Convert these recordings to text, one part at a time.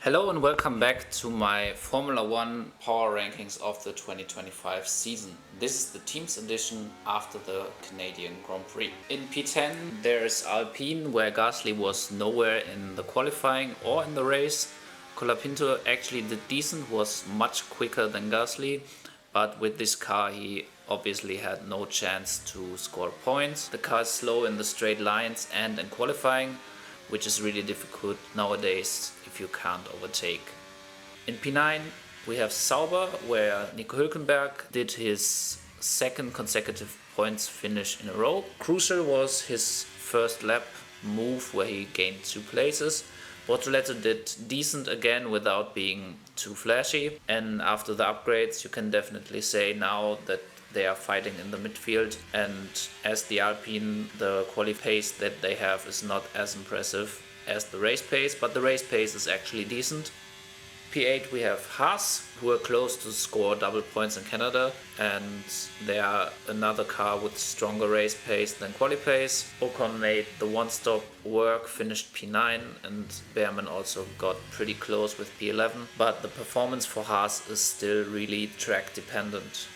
Hello and welcome back to my Formula One Power Rankings of the 2025 season. This is the teams edition after the Canadian Grand Prix. In P10 there's Alpine, where Gasly was nowhere in the qualifying or in the race. Colapinto actually did decent, was much quicker than Gasly, but with this car he obviously had no chance to score points. The car is slow in the straight lines and in qualifying, which is really difficult nowadays if you can't overtake. In P9 we have Sauber, where Nico Hülkenberg did his second consecutive points finish in a row. Crucial was his first lap move where he gained 2 places. Bortoleto did decent again without being too flashy, and after the upgrades you can definitely say now that they are fighting in the midfield, and as the Alpine, the quali pace that they have is not as impressive as the race pace, but the race pace is actually decent. P8 we have Haas, who are close to score double points in Canada, and they are another car with stronger race pace than quali pace. Ocon made the one-stop work, finished P9, and Behrman also got pretty close with P11, but the performance for Haas is still really track dependent.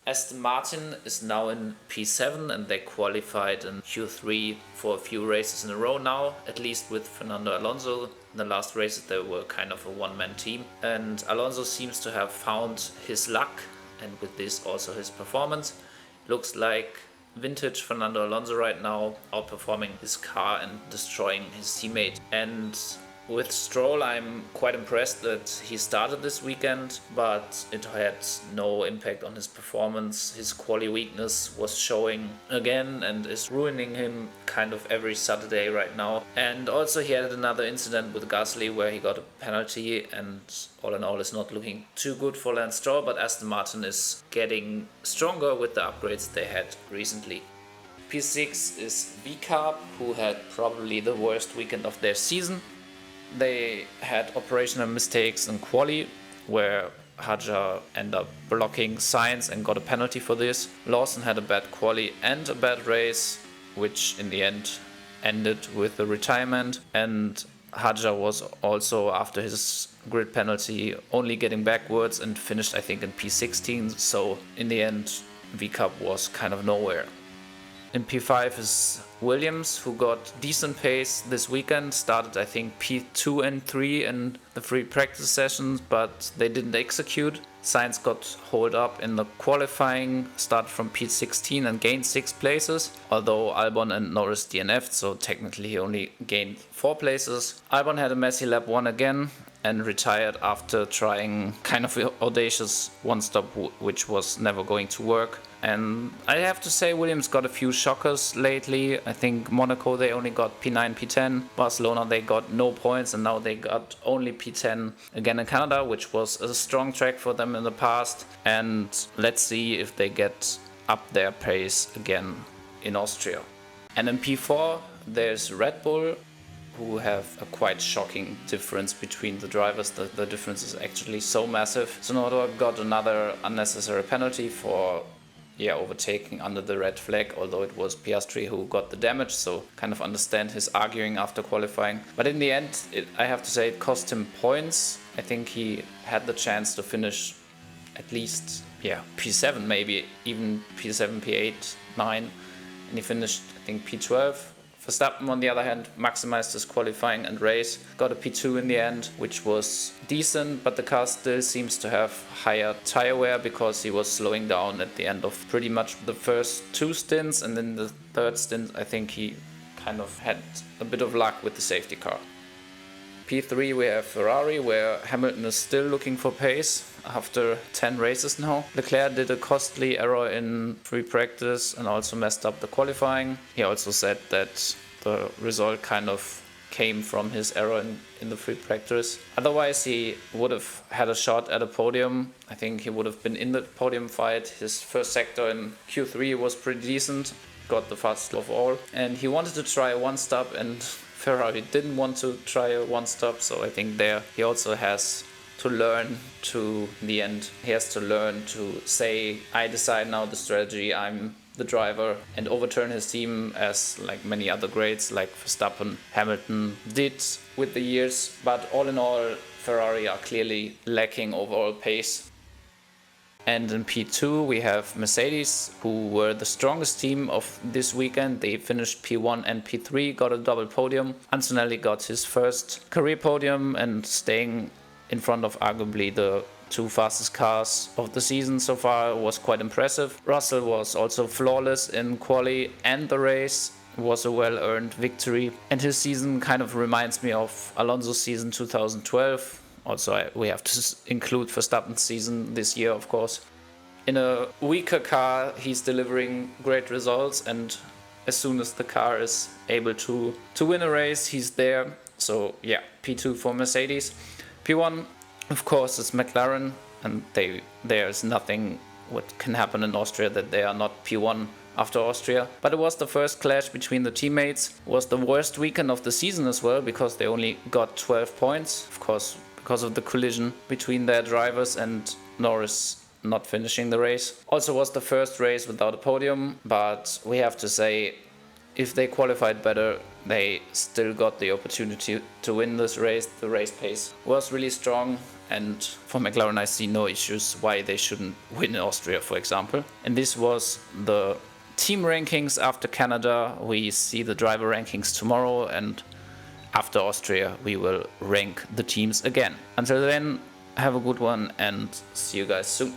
Aston Martin is now in P7 and they qualified in Q3 for a few races in a row now, at least with Fernando Alonso. In the last races they were kind of a one-man team, and Alonso seems to have found his luck, and with this also his performance. Looks like vintage Fernando Alonso right now, outperforming his car and destroying his teammate. And with Stroll, I'm quite impressed that he started this weekend, but it had no impact on his performance. His quali weakness was showing again and is ruining him kind of every Saturday right now. And also he had another incident with Gasly where he got a penalty, and all in all is not looking too good for Lance Stroll, but Aston Martin is getting stronger with the upgrades they had recently. P6 is VCARB, who had probably the worst weekend of their season. They had operational mistakes in quali, where Hadjar ended up blocking Sainz and got a penalty for this. Lawson had a bad quali and a bad race, which in the end ended with the retirement. And Hadjar was also, after his grid penalty, only getting backwards and finished I think in P16, so in the end VCARB was kind of nowhere. In P5 is Williams, who got decent pace this weekend, started I think P2 and 3 in the free practice sessions, but they didn't execute. Sainz got holed up in the qualifying, started from P16 and gained 6 places, although Albon and Norris DNF'd, so technically he only gained 4 places. Albon had a messy lap 1 again and retired after trying kind of audacious one-stop which was never going to work. And I have to say Williams got a few shockers lately. I think Monaco they only got P9, P10. Barcelona they got no points, and now they got only P10 again in Canada, which was a strong track for them in the past. And let's see if they get up their pace again in Austria. And in P4 there's Red Bull, who have a quite shocking difference between the drivers. The difference is actually so massive. Tsunoda got another unnecessary penalty for overtaking under the red flag, although it was Piastri who got the damage, so kind of understand his arguing after qualifying. But in the end, I have to say it cost him points. I think he had the chance to finish at least P7, maybe even P7, P8, 9, and he finished I think P12. Verstappen, on the other hand, maximized his qualifying and race, got a P2 in the end, which was decent, but the car still seems to have higher tire wear because he was slowing down at the end of pretty much the first 2 stints, and then the third stint I think he kind of had a bit of luck with the safety car. P3 we have Ferrari, where Hamilton is still looking for pace after 10 races now. Leclerc did a costly error in free practice and also messed up the qualifying. He also said that the result kind of came from his error in the free practice. Otherwise he would have had a shot at a podium. I think he would have been in the podium fight. His first sector in Q3 was pretty decent, got the fastest of all, and he wanted to try a one-stop, and Ferrari didn't want to try a one-stop, so I think there he also has to learn to the end. He has to learn to say, I decide now the strategy, I'm the driver and overturn his team as like many other greats like Verstappen, Hamilton did with the years. But all in all, Ferrari are clearly lacking overall pace. And in P2 we have Mercedes, who were the strongest team of this weekend. They finished P1 and P3, got a double podium. Antonelli got his first career podium and staying in front of arguably the two fastest cars of the season so far was quite impressive. Russell was also flawless in quali and the race. It was a well-earned victory. And his season kind of reminds me of Alonso's season 2012. Also, we have to include Verstappen's season this year, of course. In a weaker car, he's delivering great results, and as soon as the car is able to win a race, he's there. So yeah, P2 for Mercedes. P1, of course, is McLaren, and there's nothing what can happen in Austria that they are not P1 after Austria. But it was the first clash between the teammates. It was the worst weekend of the season as well, because they only got 12 points. Of course, because of the collision between their drivers and Norris not finishing the race. Also was the first race without a podium, but we have to say, if they qualified better, they still got the opportunity to win this race. The race pace was really strong, and for McLaren I see no issues why they shouldn't win in Austria, for example. And this was the team rankings after Canada. We see the driver rankings tomorrow, and after Austria we will rank the teams again. Until then, have a good one and see you guys soon.